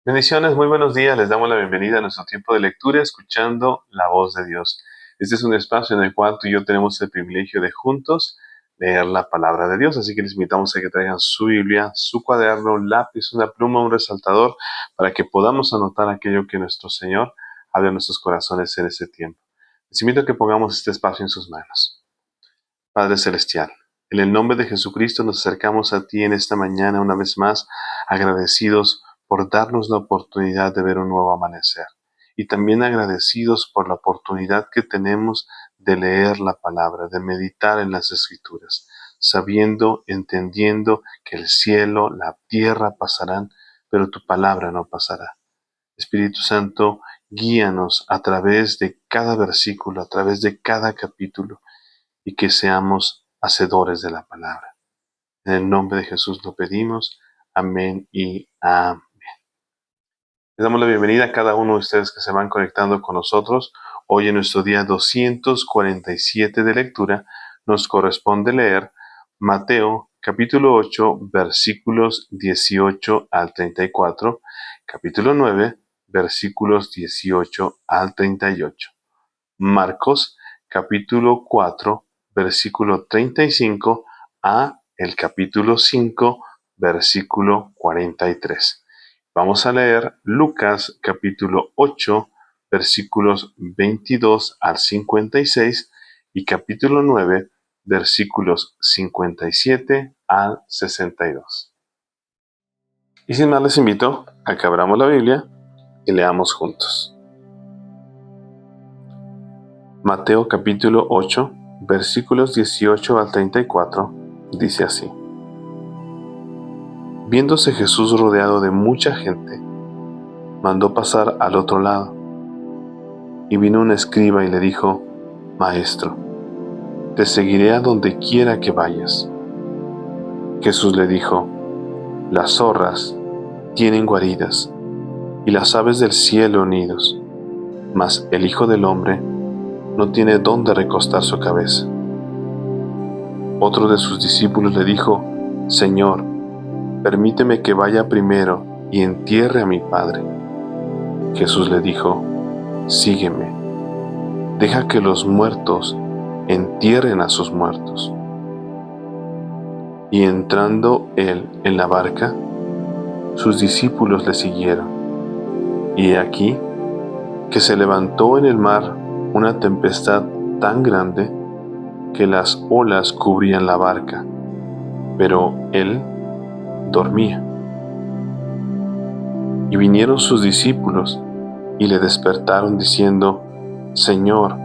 Bendiciones, muy buenos días. Les damos la bienvenida a nuestro tiempo de lectura, escuchando la voz de Dios. Este es un espacio en el cual tú y yo tenemos el privilegio de juntos leer la palabra de Dios. Así que les invitamos a que traigan su Biblia, su cuaderno, un lápiz, una pluma, un resaltador, para que podamos anotar aquello que nuestro Señor habla en nuestros corazones en este tiempo. Les invito a que pongamos este espacio en sus manos. Padre Celestial, en el nombre de Jesucristo nos acercamos a ti en esta mañana una vez más, agradecidos por darnos la oportunidad de ver un nuevo amanecer y también agradecidos por la oportunidad que tenemos de leer la palabra, de meditar en las Escrituras, sabiendo, entendiendo que el cielo, la tierra pasarán, pero tu palabra no pasará. Espíritu Santo, guíanos a través de cada versículo, a través de cada capítulo, y que seamos hacedores de la palabra. En el nombre de Jesús lo pedimos. Amén y amén. Les damos la bienvenida a cada uno de ustedes que se van conectando con nosotros. Hoy en nuestro día 247 de lectura nos corresponde leer Mateo capítulo 8 versículos 18 al 34, capítulo 9 versículos 18 al 38. Marcos capítulo 4 versículo 35 a el capítulo 5 versículo 43. Vamos a leer Lucas capítulo 8 versículos 22 al 56 y capítulo 9 versículos 57 al 62. Y sin más les invito a que abramos la Biblia y leamos juntos. Mateo capítulo 8, versículos 18 al 34, dice así. Viéndose Jesús rodeado de mucha gente, mandó pasar al otro lado. Y vino un escriba y le dijo, Maestro, te seguiré a donde quiera que vayas. Jesús le dijo, las zorras tienen guaridas, y las aves del cielo nidos, mas el Hijo del Hombre no tiene dónde recostar su cabeza. Otro de sus discípulos le dijo, Señor, permíteme que vaya primero y entierre a mi padre. Jesús le dijo, sígueme, deja que los muertos entierren a sus muertos. Y entrando él en la barca, sus discípulos le siguieron. Y he aquí que se levantó en el mar una tempestad tan grande que las olas cubrían la barca, pero él dormía. Y vinieron sus discípulos y le despertaron diciendo, Señor,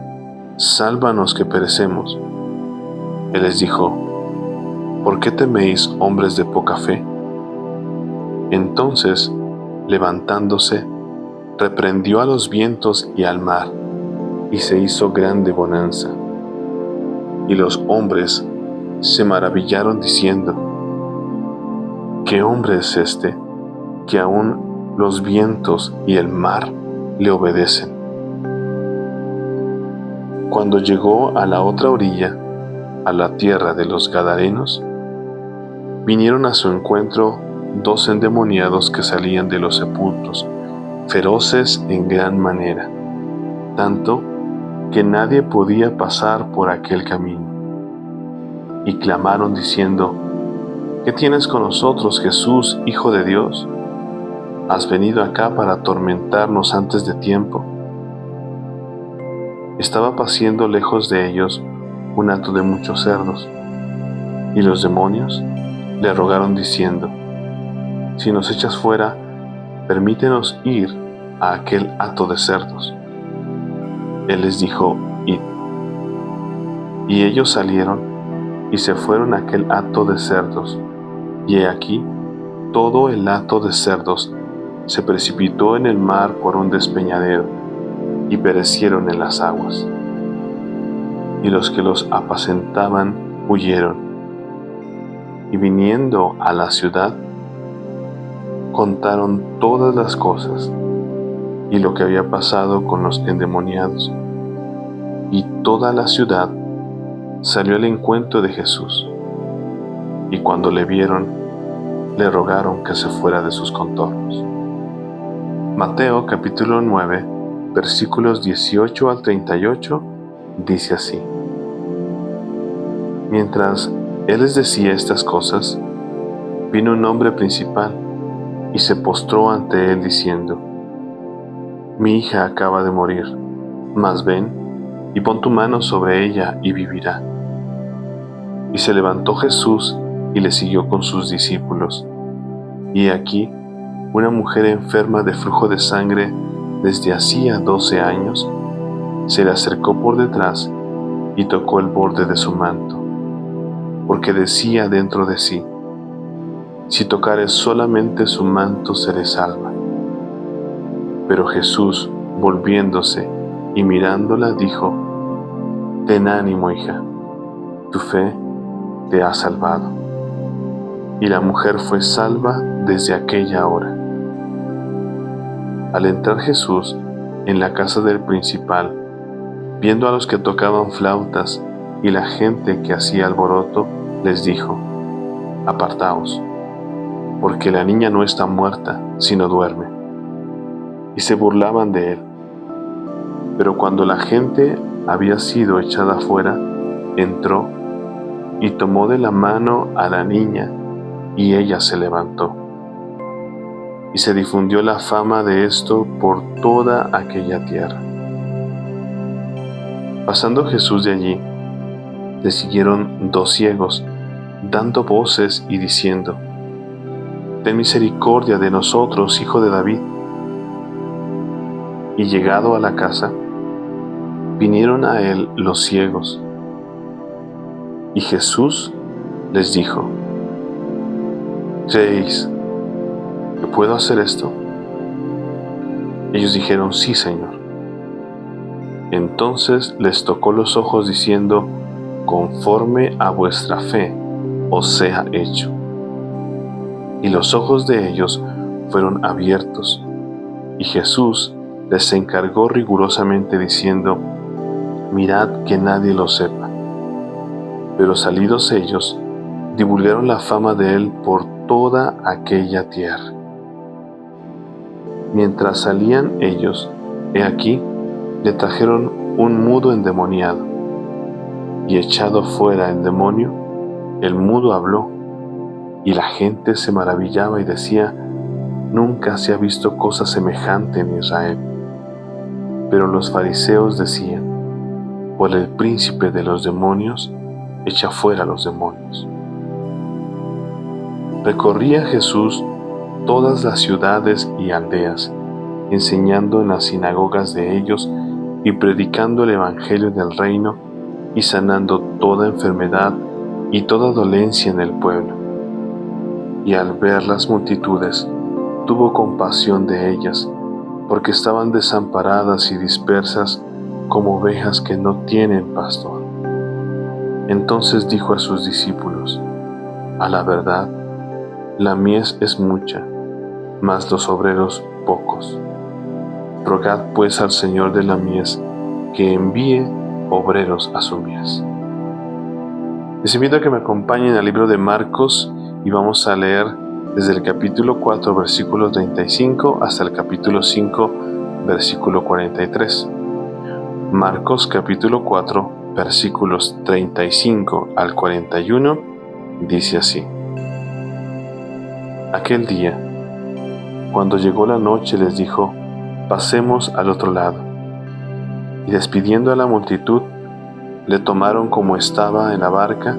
sálvanos que perecemos. Él les dijo, ¿por qué teméis, hombres de poca fe? Entonces, levantándose, reprendió a los vientos y al mar, y se hizo grande bonanza. Y los hombres se maravillaron diciendo, ¿qué hombre es este, que aun los vientos y el mar le obedecen? Cuando llegó a la otra orilla, a la tierra de los Gadarenos, vinieron a su encuentro 2 endemoniados que salían de los sepulcros, feroces en gran manera, tanto que nadie podía pasar por aquel camino. Y clamaron diciendo, ¿qué tienes con nosotros, Jesús, Hijo de Dios? ¿Has venido acá para atormentarnos antes de tiempo? Estaba paciendo lejos de ellos un hato de muchos cerdos, y los demonios le rogaron diciendo, si nos echas fuera, permítenos ir a aquel hato de cerdos. Él les dijo, id. Y ellos salieron y se fueron a aquel hato de cerdos, y he aquí, todo el hato de cerdos se precipitó en el mar por un despeñadero, y perecieron en las aguas. Y los que los apacentaban huyeron, y viniendo a la ciudad, contaron todas las cosas, y lo que había pasado con los endemoniados. Y toda la ciudad salió al encuentro de Jesús, y cuando le vieron, le rogaron que se fuera de sus contornos. Mateo capítulo 9, versículos 18 al 38, dice así: Mientras él les decía estas cosas, vino un hombre principal y se postró ante él diciendo: Mi hija acaba de morir, mas ven y pon tu mano sobre ella y vivirá. Y se levantó Jesús y le siguió con sus discípulos. Y aquí, una mujer enferma de flujo de sangre desde hacía 12 años, se le acercó por detrás y tocó el borde de su manto, porque decía dentro de sí: si tocare solamente su manto seré salva. Pero Jesús, volviéndose y mirándola, dijo: Ten ánimo, hija, tu fe te ha salvado. Y la mujer fue salva desde aquella hora. Al entrar Jesús en la casa del principal, viendo a los que tocaban flautas y la gente que hacía alboroto, les dijo: Apartaos, porque la niña no está muerta, sino duerme. Y se burlaban de él. Pero cuando la gente había sido echada fuera, entró y tomó de la mano a la niña, y ella se levantó. Y se difundió la fama de esto por toda aquella tierra. Pasando Jesús de allí, le siguieron 2 ciegos, dando voces y diciendo: Ten misericordia de nosotros, Hijo de David. Y llegado a la casa, vinieron a él los ciegos. Y Jesús les dijo: ¿Creéis que puedo hacer esto? Ellos dijeron: Sí, Señor. Entonces les tocó los ojos diciendo: Conforme a vuestra fe os sea hecho. Y los ojos de ellos fueron abiertos, y Jesús les encargó rigurosamente diciendo: Mirad que nadie lo sepa. Pero salidos ellos, divulgaron la fama de él por toda aquella tierra. Mientras salían ellos, he aquí, le trajeron un mudo endemoniado, y echado fuera el demonio, el mudo habló, y la gente se maravillaba y decía: Nunca se ha visto cosa semejante en Israel. Pero los fariseos decían: Por el príncipe de los demonios, echa fuera los demonios. Recorría Jesús todas las ciudades y aldeas, enseñando en las sinagogas de ellos y predicando el evangelio del reino y sanando toda enfermedad y toda dolencia en el pueblo. Y al ver las multitudes, tuvo compasión de ellas, porque estaban desamparadas y dispersas como ovejas que no tienen pastor. Entonces dijo a sus discípulos: A la verdad, la mies es mucha, mas los obreros pocos. Rogad pues al Señor de la mies que envíe obreros a su mies. Les invito a que me acompañen al libro de Marcos y vamos a leer desde el capítulo 4, versículo 35 hasta el capítulo 5, versículo 43. Marcos capítulo 4, versículos 35 al 41, dice así: Aquel día, cuando llegó la noche, les dijo: Pasemos al otro lado. Y despidiendo a la multitud, le tomaron como estaba en la barca,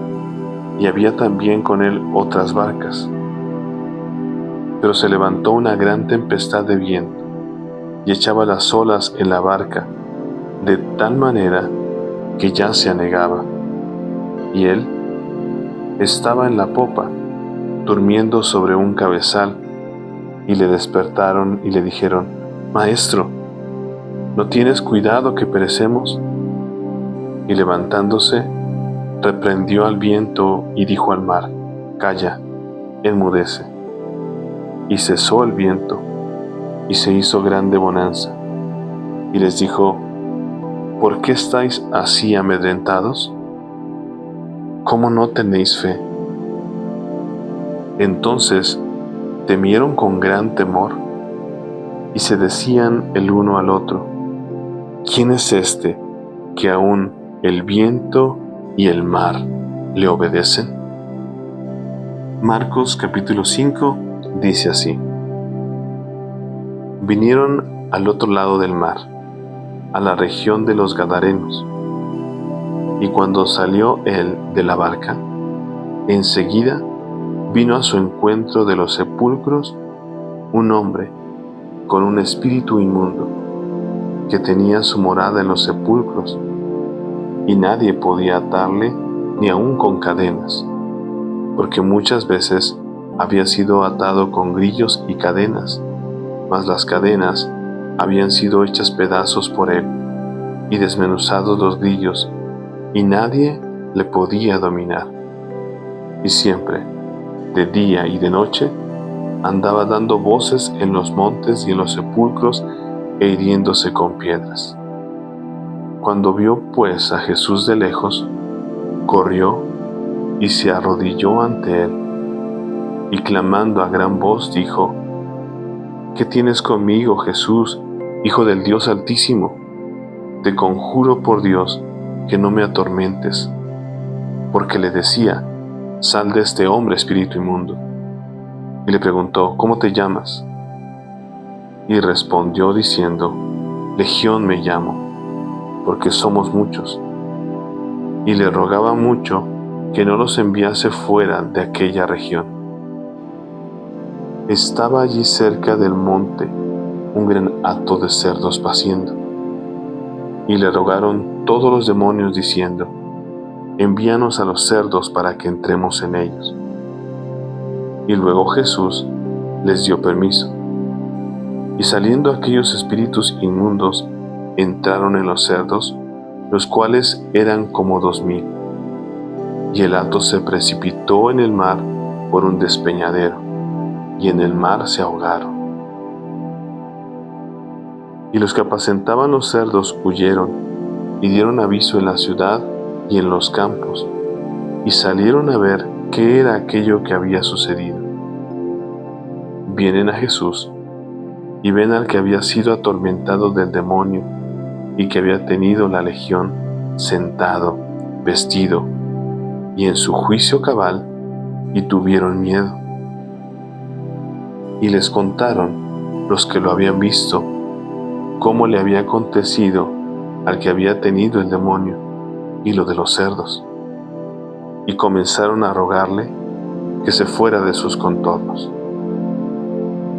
y había también con él otras barcas. Pero se levantó una gran tempestad de viento, y echaba las olas en la barca, de tal manera que ya se anegaba. Y él estaba en la popa, durmiendo sobre un cabezal, y le despertaron y le dijeron: Maestro, ¿no tienes cuidado que perecemos? Y levantándose, reprendió al viento y dijo al mar: Calla, enmudece. Y cesó el viento, y se hizo grande bonanza. Y les dijo: ¿Por qué estáis así amedrentados? ¿Cómo no tenéis fe? Entonces temieron con gran temor, y se decían el uno al otro: ¿quién es este que aún el viento y el mar le obedecen? Marcos capítulo 5 dice así: Vinieron al otro lado del mar, a la región de los Gadarenos, y cuando salió él de la barca, enseguida vino a su encuentro de los sepulcros un hombre con un espíritu inmundo, que tenía su morada en los sepulcros, y nadie podía atarle ni aun con cadenas, porque muchas veces había sido atado con grillos y cadenas, mas las cadenas habían sido hechas pedazos por él, y desmenuzados los grillos, y nadie le podía dominar. Y siempre, de día y de noche, andaba dando voces en los montes y en los sepulcros e hiriéndose con piedras. Cuando vio pues a Jesús de lejos, corrió y se arrodilló ante él, y clamando a gran voz dijo: ¿Qué tienes conmigo, Jesús, Hijo del Dios Altísimo? Te conjuro por Dios que no me atormentes. Porque le decía: sal de este hombre, espíritu inmundo. Y le preguntó: ¿cómo te llamas? Y respondió diciendo: Legión me llamo, porque somos muchos. Y le rogaba mucho que no los enviase fuera de aquella región. Estaba allí cerca del monte un gran hato de cerdos paciendo, y le rogaron todos los demonios diciendo: envíanos a los cerdos para que entremos en ellos. Y luego Jesús les dio permiso. Y saliendo aquellos espíritus inmundos, entraron en los cerdos, los cuales eran como 2000. Y el hato se precipitó en el mar por un despeñadero, y en el mar se ahogaron. Y los que apacentaban los cerdos huyeron, y dieron aviso en la ciudad y en los campos, y salieron a ver qué era aquello que había sucedido. Vienen a Jesús, y ven al que había sido atormentado del demonio, y que había tenido la legión, sentado, vestido, y en su juicio cabal, y tuvieron miedo. Y les contaron los que lo habían visto, cómo le había acontecido al que había tenido el demonio, y lo de los cerdos. Y comenzaron a rogarle que se fuera de sus contornos.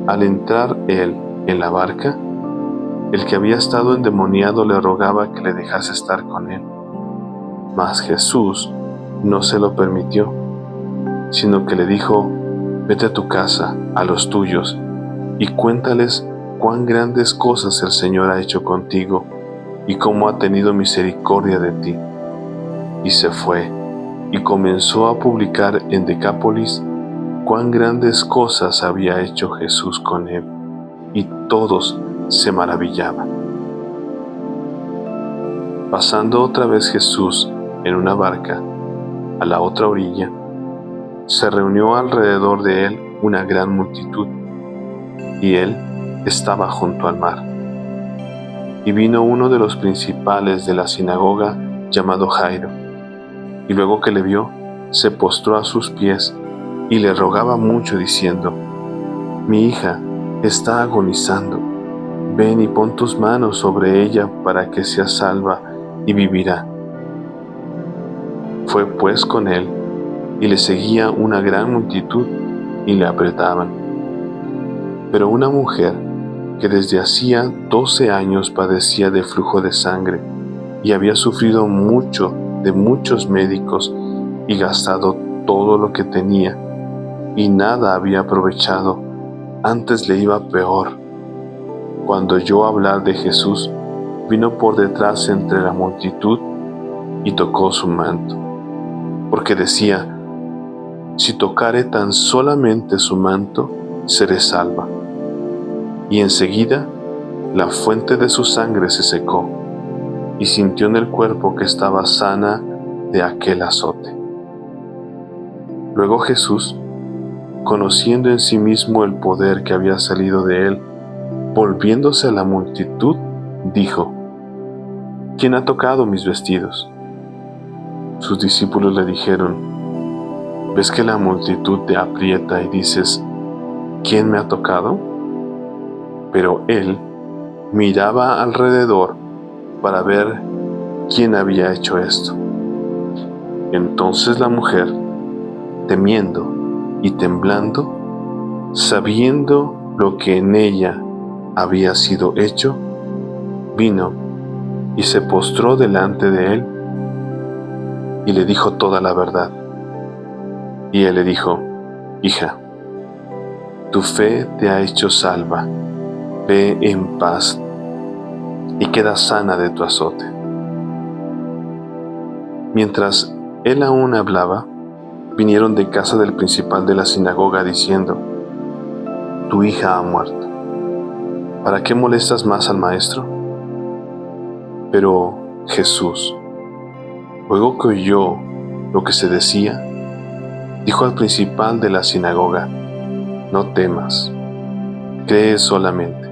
Al entrar él en la barca, el que había estado endemoniado le rogaba que le dejase estar con él. Mas Jesús no se lo permitió, sino que le dijo: vete a tu casa, a los tuyos, y cuéntales cuán grandes cosas el Señor ha hecho contigo, y cómo ha tenido misericordia de ti. Y se fue, y comenzó a publicar en Decápolis cuán grandes cosas había hecho Jesús con él, y todos se maravillaban. Pasando otra vez Jesús en una barca a la otra orilla, se reunió alrededor de él una gran multitud, y él estaba junto al mar. Y vino uno de los principales de la sinagoga, llamado Jairo, y luego que le vio, se postró a sus pies y le rogaba mucho, diciendo: mi hija está agonizando, ven y pon tus manos sobre ella para que sea salva y vivirá. Fue pues con él, y le seguía una gran multitud, y le apretaban. Pero una mujer que desde hacía 12 años padecía de flujo de sangre, y había sufrido mucho de muchos médicos, y gastado todo lo que tenía, y nada había aprovechado, antes le iba peor. Cuando oyó hablar de Jesús, vino por detrás entre la multitud, y tocó su manto, porque decía: si tocare tan solamente su manto, seré salva. Y enseguida la fuente de su sangre se secó, y sintió en el cuerpo que estaba sana de aquel azote. Luego Jesús, conociendo en sí mismo el poder que había salido de él, volviéndose a la multitud, dijo: ¿Quién ha tocado mis vestidos? Sus discípulos le dijeron: ¿Ves que la multitud te aprieta y dices: ¿Quién me ha tocado? Pero él miraba alrededor para ver quién había hecho esto. Entonces la mujer, temiendo y temblando, sabiendo lo que en ella había sido hecho, vino y se postró delante de él y le dijo toda la verdad. Y él le dijo: Hija, tu fe te ha hecho salva, ve en paz y queda sana de tu azote. Mientras él aún hablaba, vinieron de casa del principal de la sinagoga diciendo: Tu hija ha muerto. ¿Para qué molestas más al maestro? Pero Jesús, luego que oyó lo que se decía, dijo al principal de la sinagoga: No temas, cree solamente.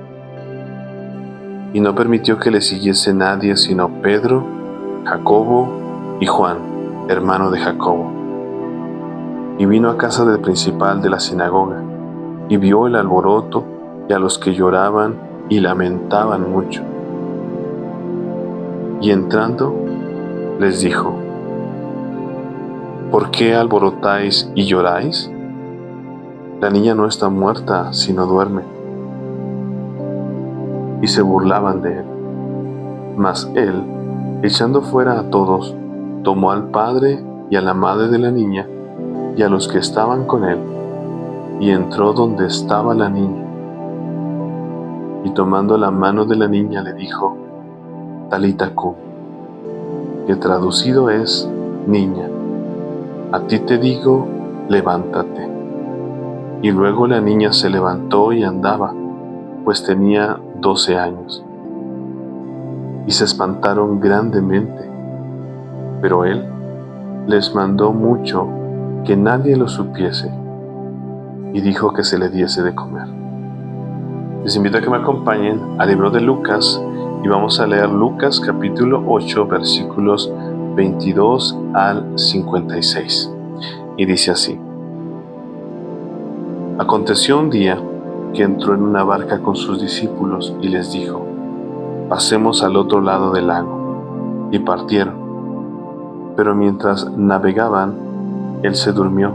Y no permitió que le siguiese nadie sino Pedro, Jacobo y Juan, hermano de Jacobo. Y vino a casa del principal de la sinagoga, y vio el alboroto y a los que lloraban y lamentaban mucho. Y entrando, les dijo: ¿Por qué alborotáis y lloráis? La niña no está muerta, sino duerme. Y se burlaban de él. Mas él, echando fuera a todos, tomó al padre y a la madre de la niña y a los que estaban con él, y entró donde estaba la niña. Y tomando la mano de la niña le dijo: Talita cumi, que traducido es: Niña, a ti te digo, levántate. Y luego la niña se levantó y andaba, pues tenía 12 años. Y se espantaron grandemente, pero él les mandó mucho que nadie lo supiese, y dijo que se le diese de comer. Les invito a que me acompañen al libro de Lucas, y vamos a leer Lucas capítulo 8, versículos 22 al 56. Y dice así: Aconteció un día que entró en una barca con sus discípulos y les dijo: Pasemos al otro lado del lago. Y partieron. Pero mientras navegaban, él se durmió,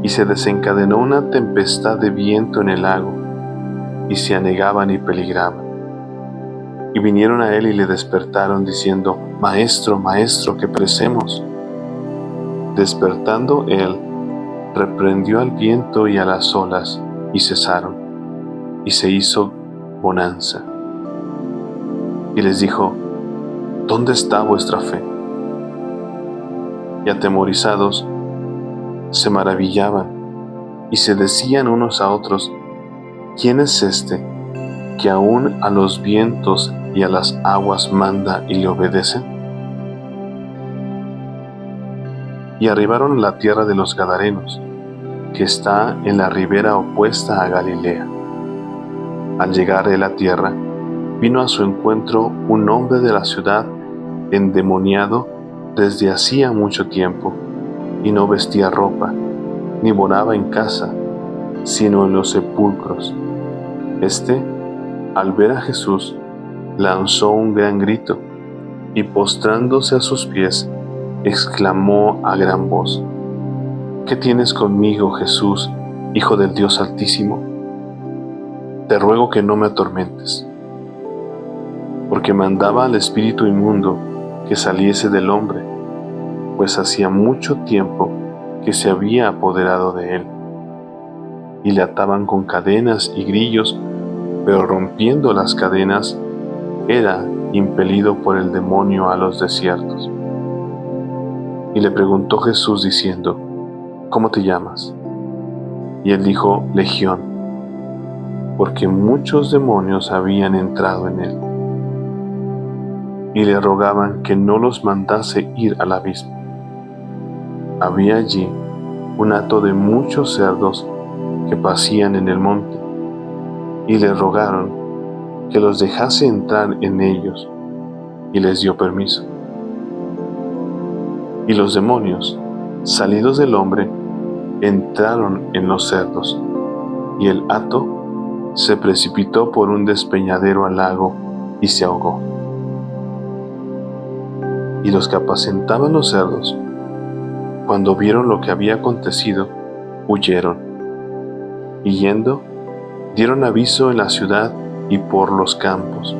y se desencadenó una tempestad de viento en el lago, y se anegaban y peligraban. Y vinieron a él y le despertaron, diciendo: Maestro, maestro, que perecemos. Despertando él, reprendió al viento y a las olas, y cesaron, y se hizo bonanza. Y les dijo: ¿Dónde está vuestra fe? Y atemorizados, se maravillaban, y se decían unos a otros: ¿Quién es este, que aún a los vientos y a las aguas manda y le obedecen? Y arribaron a la tierra de los Gadarenos, que está en la ribera opuesta a Galilea. Al llegar de la tierra, vino a su encuentro un hombre de la ciudad endemoniado desde hacía mucho tiempo, y no vestía ropa, ni moraba en casa, sino en los sepulcros. Este, al ver a Jesús, lanzó un gran grito, y postrándose a sus pies, exclamó a gran voz: ¿Qué tienes conmigo, Jesús, Hijo del Dios Altísimo? Te ruego que no me atormentes. Porque mandaba al espíritu inmundo que saliese del hombre, pues hacía mucho tiempo que se había apoderado de él. Y le ataban con cadenas y grillos, pero rompiendo las cadenas, era impelido por el demonio a los desiertos. Y le preguntó Jesús diciendo: ¿Cómo te llamas? Y él dijo: Legión, porque muchos demonios habían entrado en él. Y le rogaban que no los mandase ir al abismo. Había allí un hato de muchos cerdos que pacían en el monte, y le rogaron que los dejase entrar en ellos, y les dio permiso. Y los demonios, salidos del hombre, entraron en los cerdos, y el hato se precipitó por un despeñadero al lago y se ahogó. Y los que apacentaban los cerdos, cuando vieron lo que había acontecido, huyeron, y yendo, dieron aviso en la ciudad y por los campos,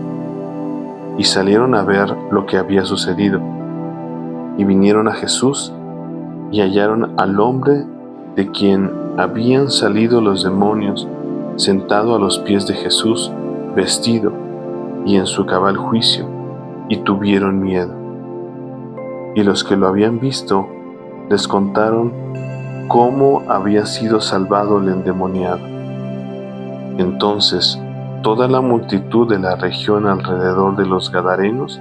y salieron a ver lo que había sucedido, y vinieron a Jesús, y hallaron al hombre de quien habían salido los demonios, sentado a los pies de Jesús, vestido, y en su cabal juicio, y tuvieron miedo. Y los que lo habían visto, les contaron cómo había sido salvado el endemoniado. Entonces, toda la multitud de la región alrededor de los Gadarenos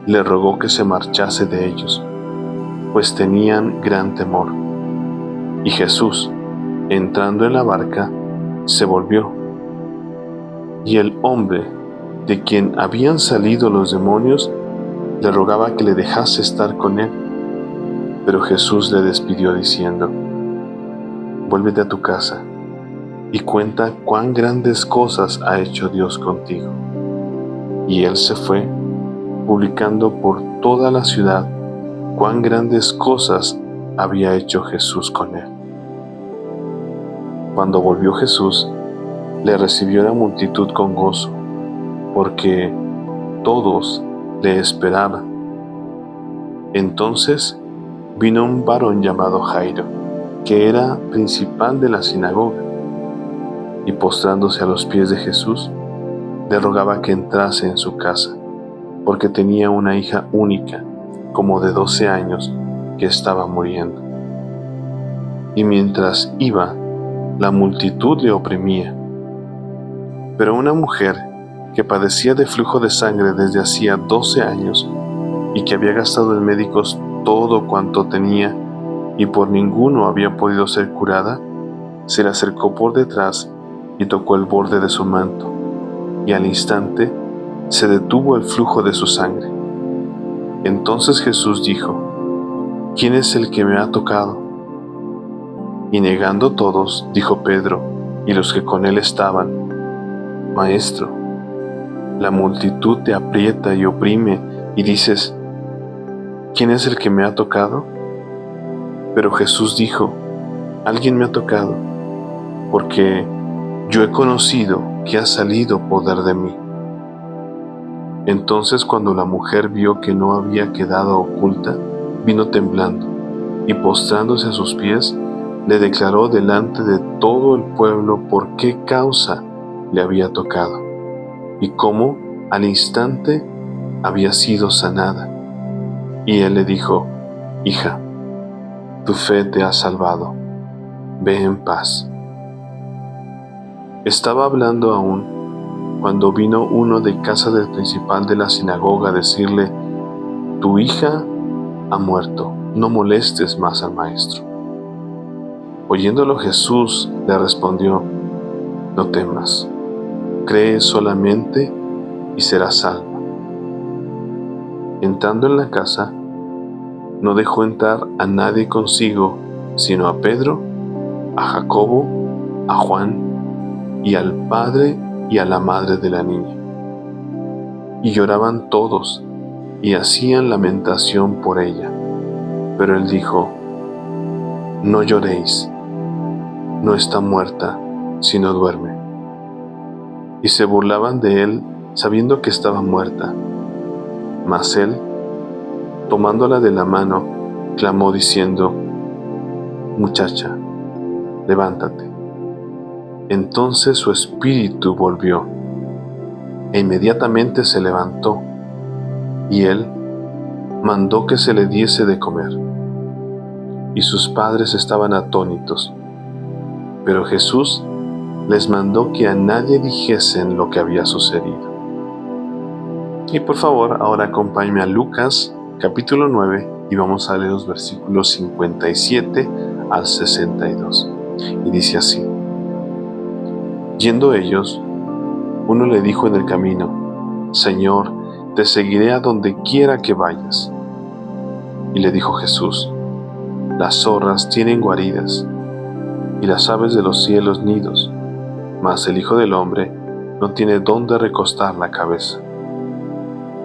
le rogó que se marchase de ellos, pues tenían gran temor. Y Jesús, entrando en la barca, se volvió. Y el hombre de quien habían salido los demonios le rogaba que le dejase estar con él. Pero Jesús le despidió diciendo: vuélvete a tu casa y cuenta cuán grandes cosas ha hecho Dios contigo. Y él se fue, publicando por toda la ciudad cuán grandes cosas había hecho Jesús con él. Cuando volvió Jesús, le recibió la multitud con gozo, porque todos le esperaban. Entonces vino un varón llamado Jairo, que era principal de la sinagoga, y postrándose a los pies de Jesús, le rogaba que entrase en su casa, porque tenía una hija única, como de 12 años, que estaba muriendo. Y mientras iba, la multitud le oprimía. Pero una mujer que padecía de flujo de sangre desde hacía 12 años y que había gastado en médicos todo cuanto tenía y por ninguno había podido ser curada, se le acercó por detrás y tocó el borde de su manto, y al instante se detuvo el flujo de su sangre. Entonces Jesús dijo: ¿quién es el que me ha tocado? Y negando todos, dijo Pedro y los que con él estaban: Maestro, la multitud te aprieta y oprime, y dices: ¿quién es el que me ha tocado? Pero Jesús dijo: alguien me ha tocado, porque yo he conocido que ha salido poder de mí. Entonces, cuando la mujer vio que no había quedado oculta, vino temblando, y postrándose a sus pies, le declaró delante de todo el pueblo por qué causa le había tocado, y cómo al instante había sido sanada. Y él le dijo: hija, tu fe te ha salvado, ve en paz. Estaba hablando aún cuando vino uno de casa del principal de la sinagoga a decirle: tu hija ha muerto, no molestes más al maestro. Oyéndolo Jesús le respondió: no temas, cree solamente y serás salva. Entrando en la casa, no dejó entrar a nadie consigo, sino a Pedro, a Jacobo, a Juan y al padre y a la madre de la niña. Y lloraban todos y hacían lamentación por ella. Pero él dijo: no lloréis, no está muerta, sino duerme. Y se burlaban de él, sabiendo que estaba muerta. Mas él, tomándola de la mano, clamó diciendo: muchacha, levántate. Entonces su espíritu volvió, e inmediatamente se levantó, y él mandó que se le diese de comer. Y sus padres estaban atónitos, pero Jesús les mandó que a nadie dijesen lo que había sucedido. Y por favor, ahora acompáñenme a Lucas, capítulo 9, y vamos a leer los versículos 57 al 62. Y dice así: yendo ellos, Uno le dijo en el camino: Señor, te seguiré a donde quiera que vayas. Y le dijo Jesús: Las zorras tienen guaridas, y las aves de los cielos nidos, mas el Hijo del Hombre no tiene dónde recostar la cabeza.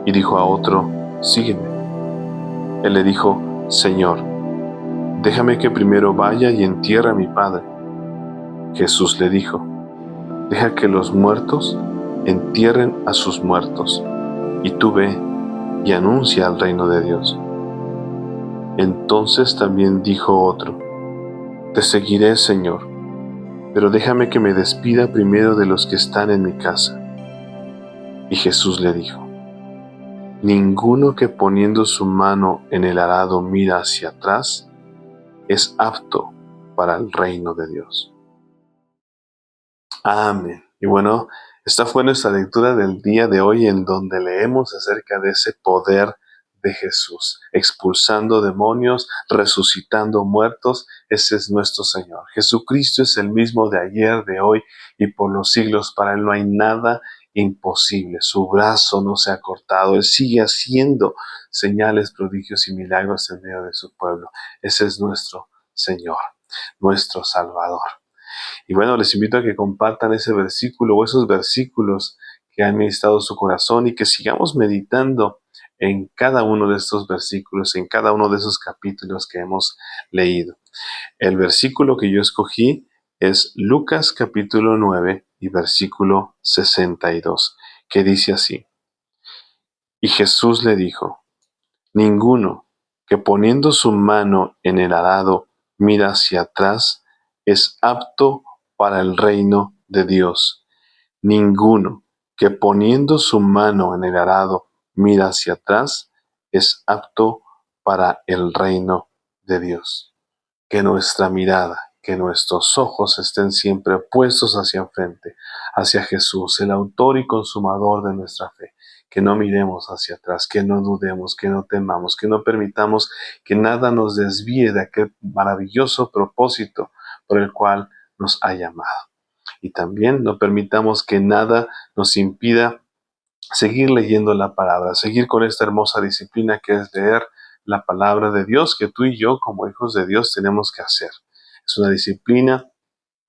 Y dijo a otro: Sígueme. Él le dijo: Señor, déjame que primero vaya y entierre a mi padre. Jesús le dijo: Deja que los muertos entierren a sus muertos, y tú ve y anuncia el reino de Dios. Entonces también dijo otro: Te seguiré, Señor, pero déjame que me despida primero de los que están en mi casa. Y Jesús le dijo: Ninguno que poniendo su mano en el arado mira hacia atrás es apto para el reino de Dios. Amén. Y bueno, esta fue nuestra lectura del día de hoy, en donde leemos acerca de ese poder de Jesús, expulsando demonios, resucitando muertos. Ese es nuestro Señor. Jesucristo es el mismo de ayer, de hoy y por los siglos. Para Él no hay nada imposible. Su brazo no se ha cortado. Él sigue haciendo señales, prodigios y milagros en medio de su pueblo. Ese es nuestro Señor, nuestro Salvador. Y bueno, les invito a que compartan ese versículo o esos versículos que han ministrado su corazón, y que sigamos meditando en cada uno de estos versículos, en cada uno de esos capítulos que hemos leído. El versículo que yo escogí es Lucas capítulo 9 y versículo 62, que dice así: Y Jesús le dijo: Ninguno que poniendo su mano en el arado mira hacia atrás es apto para el reino de Dios. Ninguno que poniendo su mano en el arado mira hacia atrás es apto para el reino de Dios. Que nuestra mirada, que nuestros ojos estén siempre puestos hacia enfrente, hacia Jesús, el autor y consumador de nuestra fe. Que no miremos hacia atrás, que no dudemos, que no temamos, que no permitamos que nada nos desvíe de aquel maravilloso propósito por el cual nos ha llamado. Y también no permitamos que nada nos impida seguir leyendo la palabra, seguir con esta hermosa disciplina que es leer la palabra de Dios, que tú y yo como hijos de Dios tenemos que hacer. Es una disciplina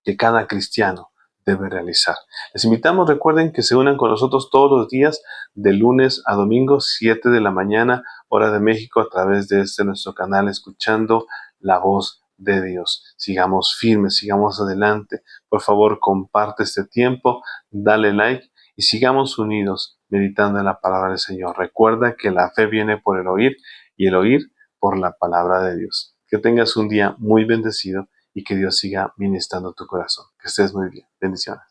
que cada cristiano debe realizar. Les invitamos, recuerden, que se unan con nosotros todos los días, de lunes a domingo, 7 de la mañana, hora de México, a través de nuestro canal, escuchando la voz de Dios. Sigamos firmes, sigamos adelante. Por favor, comparte este tiempo, dale like y sigamos unidos meditando en la palabra del Señor. Recuerda que la fe viene por el oír, y el oír por la palabra de Dios. Que tengas un día muy bendecido y que Dios siga ministrando tu corazón. Que estés muy bien. Bendiciones.